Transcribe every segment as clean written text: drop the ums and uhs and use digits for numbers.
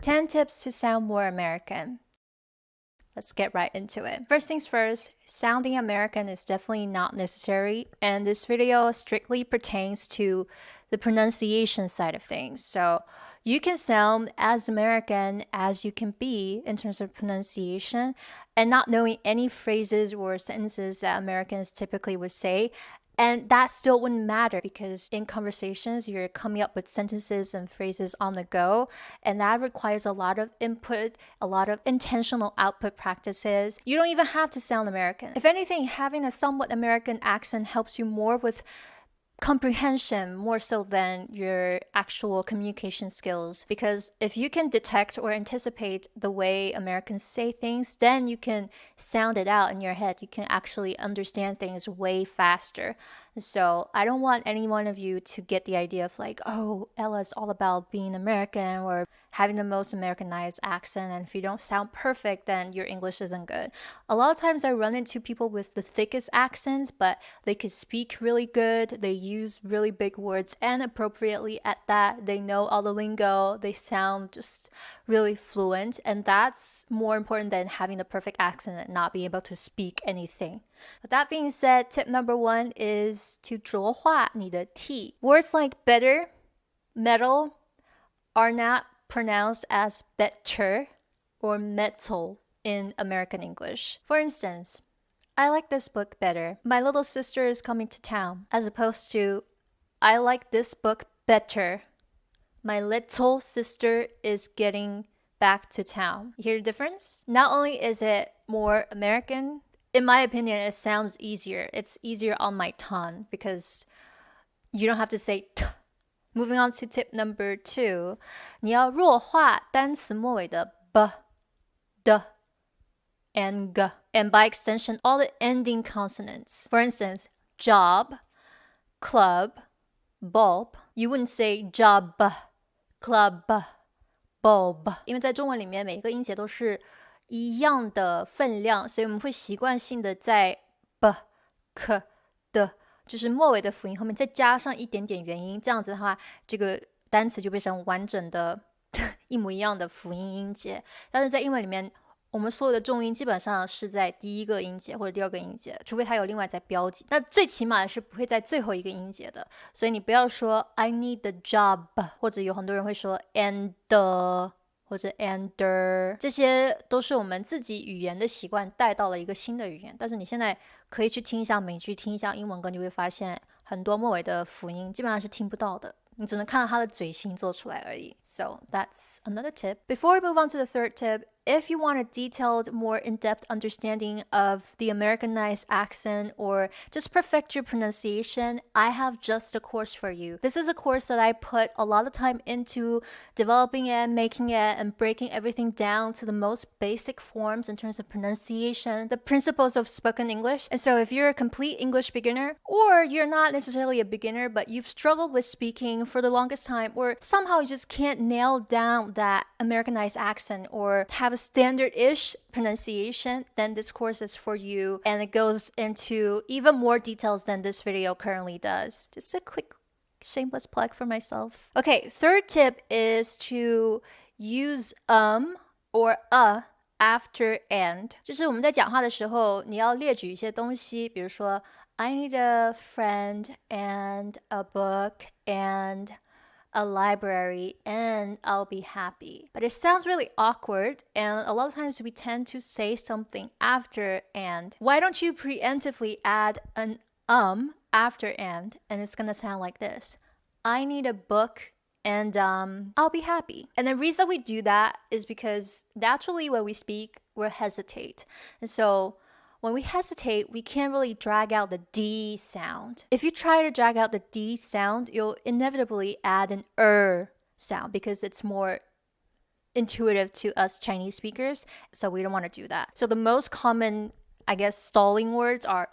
10 tips to sound more American. Let's get right into it. First things first, sounding American is definitely not necessary, and this video strictly pertains to the pronunciation side of things. So you can sound as American as you can be in terms of pronunciation, and not knowing any phrases or sentences that Americans typically would say. And that still wouldn't matter because in conversations, you're coming up with sentences and phrases on the go. And that requires a lot of input, a lot of intentional output practices. You don't even have to sound American. If anything, having a somewhat American accent helps you more with comprehension more so than your actual communication skills, because if you can detect or anticipate the way Americans say things, then you can sound it out in your head. You can actually understand things way faster. So I don't want any one of you to get the idea of like, oh, Ella's all about being American or having the most Americanized accent, and if you don't sound perfect, then your English isn't good. A lot of times I run into people with the thickest accents, but they could speak really good, they use really big words and appropriately at that, they know all the lingo, they sound just really fluent, and that's more important than having the perfect accent and not being able to speak anything. With that being said, tip number 1 is to 浊化你的 T. Words like better, metal are not pronounced as better or metal in American English. For instance, I like this book better. My little sister is coming to town, as opposed to I like this book better. My little sister is getting back to town. You hear the difference? Not only is it more American, in my opinion, it sounds easier. It's easier on my tongue because you don't have to say t. Moving on to tip number 2, 你要弱化单词末尾的 b, d, and g, and by extension, all the ending consonants. For instance, job, club, bulb. You wouldn't say job, club, bulb. 因为在中文里面每一个音节都是一样的分量，所以我们会习惯性的在 b, k, d就是末尾的辅音后面再加上一点点元音，这样子的话，这个单词就变成完整的一模一样的辅音音节。但是在英文里面，我们所有的重音基本上是在第一个音节或者第二个音节，除非它有另外在标记。那最起码是不会在最后一个音节的，所以你不要说 I need the job， 或者有很多人会说 and the，或者 and， 这些都是我们自己语言的习惯带到了一个新的语言，但是你现在可以去听一下美剧，听一下英文歌，你会发现很多末尾的辅音基本上是听不到的，你只能看到他的嘴型做出来而已。So that's another tip. Before we move on to the third tip, if you want a detailed, more in-depth understanding of the Americanized accent or just perfect your pronunciation, I have just a course for you. This is a course that I put a lot of time into developing it, making it, and breaking everything down to the most basic forms in terms of pronunciation, the principles of spoken English. And so if you're a complete English beginner, or you're not necessarily a beginner, but you've struggled with speaking for the longest time, or somehow you just can't nail down that Americanized accent or have a standard-ish pronunciation, then this course is for you, and it goes into even more details than this video currently does. Just a quick shameless plug for myself. Okay, third tip is to use or after and. 就是我们在讲话的时候，你要列举一些东西，比如说 I need a friend and a book and a library and I'll be happy. But it sounds really awkward, and a lot of times we tend to say something after and. Why don't you preemptively add an after and it's gonna sound like this. I need a book and I'll be happy. And the reason we do that is because naturally when we speak, we hesitate. And so when we hesitate, we can't really drag out the D sound. If you try to drag out the D sound, you'll inevitably add an sound because it's more intuitive to us Chinese speakers. So we don't want to do that. So the most common, I guess, stalling words are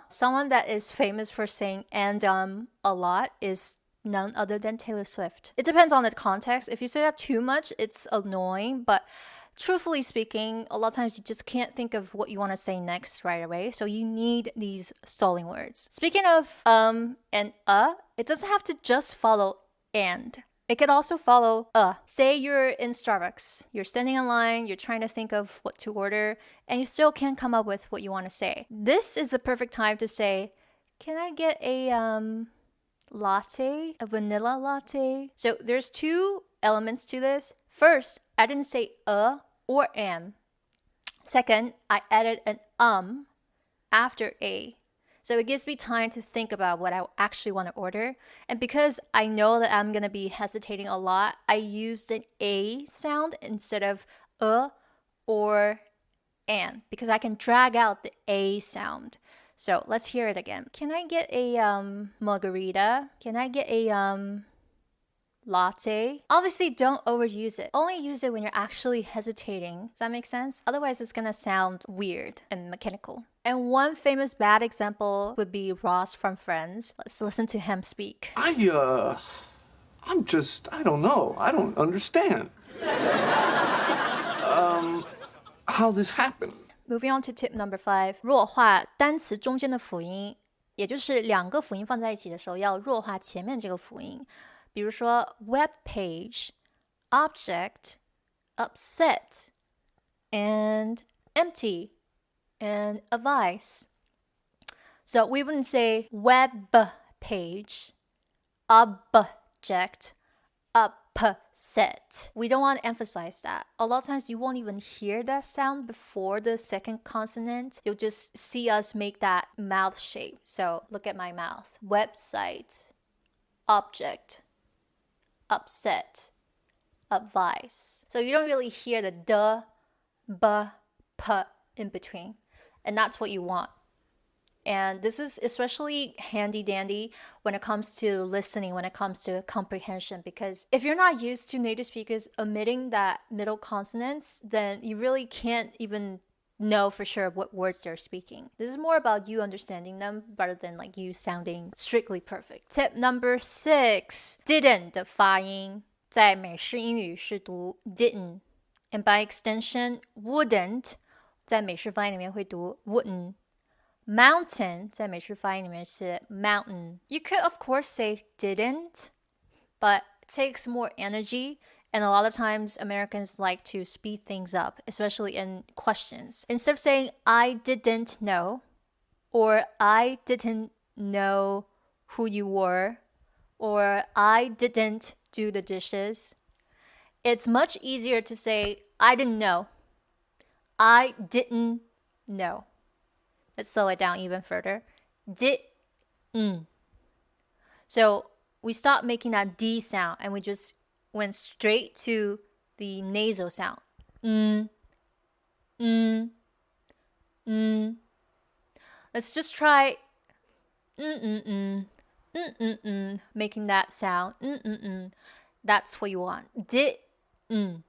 Someone that is famous for saying and a lot is none other than Taylor Swift. It depends on the context. If you say that too much, it's annoying, but truthfully speaking, a lot of times you just can't think of what you want to say next right away. So you need these stalling words. Speaking of and it doesn't have to just follow and. It could also follow Say you're in Starbucks. You're standing in line, you're trying to think of what to order, and you still can't come up with what you want to say. This is the perfect time to say, can I get a latte? A vanilla latte? So there's two elements to this. First, I didn't say or am. Second, I added an after a. So it gives me time to think about what I actually want to order. And because I know that I'm going to be hesitating a lot, I used an a sound instead of or an, because I can drag out the a sound. So let's hear it again. Can I get a margarita? Can I get a latte? Obviously, don't overuse it. Only use it when you're actually hesitating. Does that make sense? Otherwise, it's gonna sound weird and mechanical. And one famous bad example would be Ross from Friends. Let's listen to him speak. I don't know. I don't understand. How this happened? Moving on to tip number 5. 弱化单词中间的辅音，也就是两个辅音放在一起的时候，要弱化前面这个辅音。比如说 web page, object, upset, and empty, and advice. So we wouldn't say web page, object, upset. We don't want to emphasize that. A lot of times you won't even hear that sound before the second consonant. You'll just see us make that mouth shape. So look at my mouth. Website, object, upset, advice. So you don't really hear the d, b, p in between. And that's what you want. And this is especially handy dandy when it comes to listening, when it comes to comprehension, because if you're not used to native speakers omitting that middle consonants, then you really can't even know for sure what words they're speaking. This is more about you understanding them rather than like you sounding strictly perfect. Tip number 6, didn't 的发音在美式英语是读 didn't, and by extension wouldn't 在美式发音里面会读 wouldn't. Mountain 在美式发音里面是 mountain. You could of course say didn't, but it takes more energy. And a lot of times Americans like to speed things up, especially in questions. Instead of saying, I didn't know, or I didn't know who you were, or I didn't do the dishes, it's much easier to say, I didn't know. I didn't know. Let's slow it down even further. Didn't. So we stopped making that D sound and we just went straight to the nasal sound. Let's just try making that sound. That's what you want. Didn't.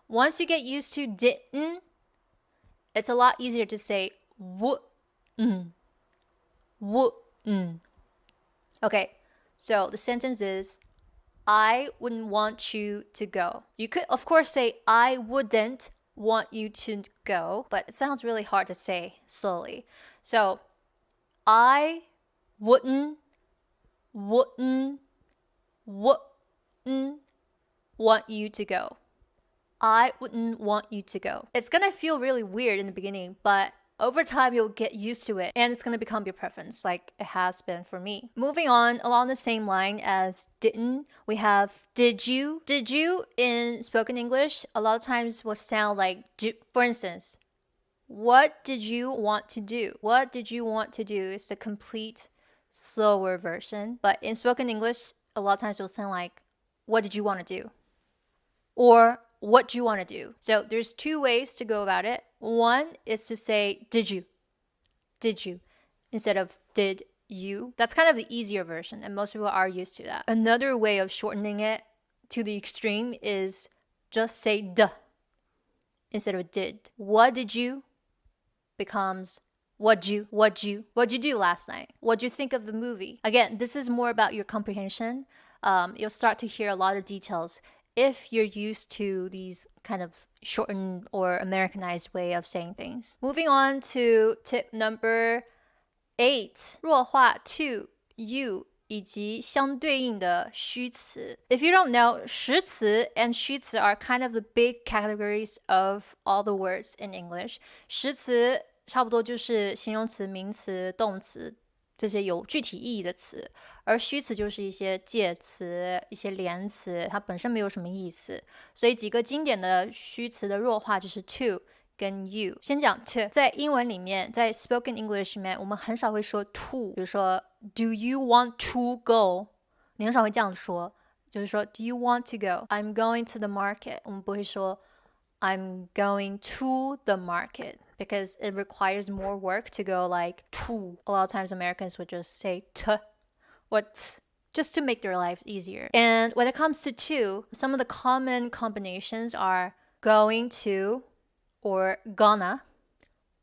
Once you get used to didn't, it's a lot easier to say wouldn't. Okay, so the sentence is, I wouldn't want you to go. You could, of course, say, I wouldn't want you to go, but it sounds really hard to say slowly. So, I wouldn't want you to go. I wouldn't want you to go. It's gonna feel really weird in the beginning, but over time you'll get used to it and it's gonna become your preference like it has been for me. Moving on along the same line as didn't, we have did you. Did you in spoken English a lot of times will sound like, for instance, what did you want to do? What did you want to do is the complete slower version, but in spoken English a lot of times it will sound like, what did you want to do? Or what do you want to do? So there's two ways to go about it. One is to say, did you, instead of did you. That's kind of the easier version, and most people are used to that. Another way of shortening it to the extreme is just say duh instead of did. What did you becomes what'd you do last night? What'd you think of the movie? Again, this is more about your comprehension. You'll start to hear a lot of details if you're used to these kind of shortened or Americanized way of saying things. Moving on to tip number 8, 弱化 to you 以及相对应的虚词。If you don't know, 实词 and 虚词 are kind of the big categories of all the words in English. 实词差不多就是形容词、名词、动词这些有具体意义的词，而虚词就是一些介词、一些连词，它本身没有什么意思。所以几个经典的虚词的弱化就是 to 跟 you。 先讲 to， 在英文里面，在 spoken English 里面，我们很少会说 to， 比如说 do you want to go， 你很少会这样说，就是说 do you want to go， I'm going to the market， 我们不会说 I'm going to the market because it requires more work to go like to. A lot of times Americans would just say t or t just to make their lives easier. And when it comes to, some of the common combinations are going to or gonna,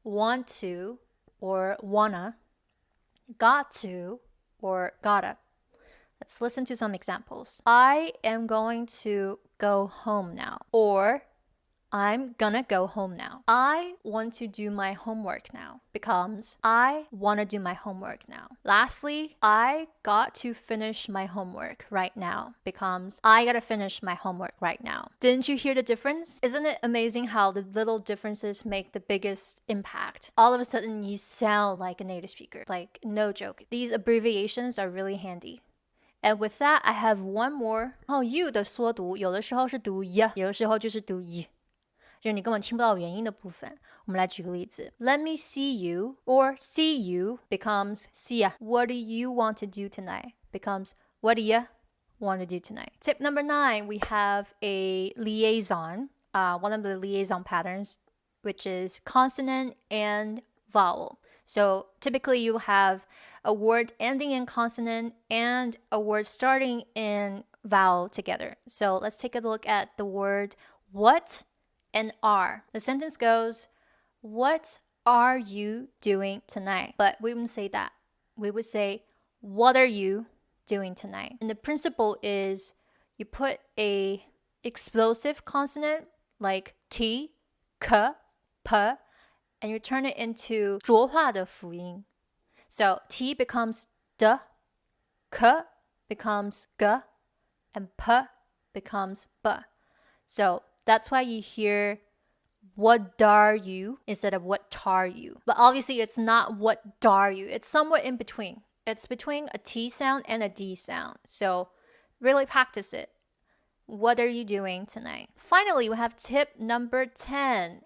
want to or wanna, got to or gotta. Let's listen to some examples. I am going to go home now. Or I'm gonna go home now. I want to do my homework now becomes I want to do my homework now. Lastly, I got to finish my homework right now becomes I gotta finish my homework right now. Didn't you hear the difference? Isn't it amazing how the little differences make the biggest impact? All of a sudden you sound like a native speaker. Like, no joke. These abbreviations are really handy. And with that, I have one more. you 的缩读有的时候是读 y， 有的时候就是读 y。就是你根本听不到元音的部分。我们来举个例子 Let me see you or see you becomes see ya. What do you want to do tonight? Becomes what do you want to do tonight? Tip number 9, we have a liaison. One of the liaison patterns, which is consonant and vowel. So typically you have a word ending in consonant and a word starting in vowel together. So let's take a look at the word what and are. The sentence goes, what are you doing tonight? But we wouldn't say that. We would say, what are you doing tonight? And the principle is you put a explosive consonant like T, K, P, and you turn it into 浊化的辅音. So T becomes D, K becomes G, and P becomes B. So that's why you hear what are you instead of what are you. But obviously it's not what are you. It's somewhat in between. It's between a T sound and a D sound. So really practice it. What are you doing tonight? Finally, we have tip number 10.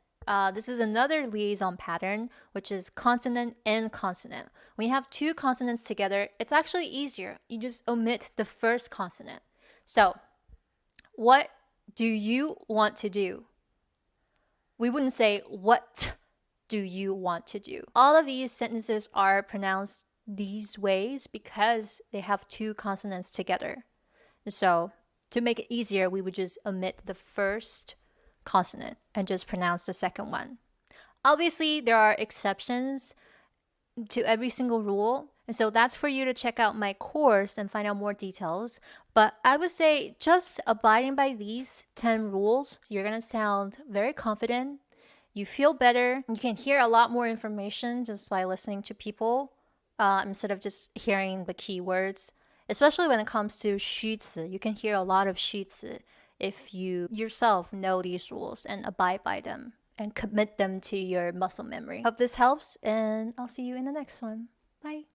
This is another liaison pattern, which is consonant and consonant. When you have two consonants together, it's actually easier. You just omit the first consonant. So, what do you want to do? We wouldn't say, what do you want to do? All of these sentences are pronounced these ways because they have two consonants together. So, to make it easier, we would just omit the first consonant and just pronounce the second one. Obviously, there are exceptions to every single rule. And so that's for you to check out my course and find out more details. But I would say just abiding by these 10 rules, you're going to sound very confident. You feel better. You can hear a lot more information just by listening to people instead of just hearing the keywords. Especially when it comes to 虚词, you can hear a lot of 虚词if you yourself know these rules and abide by them and commit them to your muscle memory. Hope this helps, and I'll see you in the next one. Bye.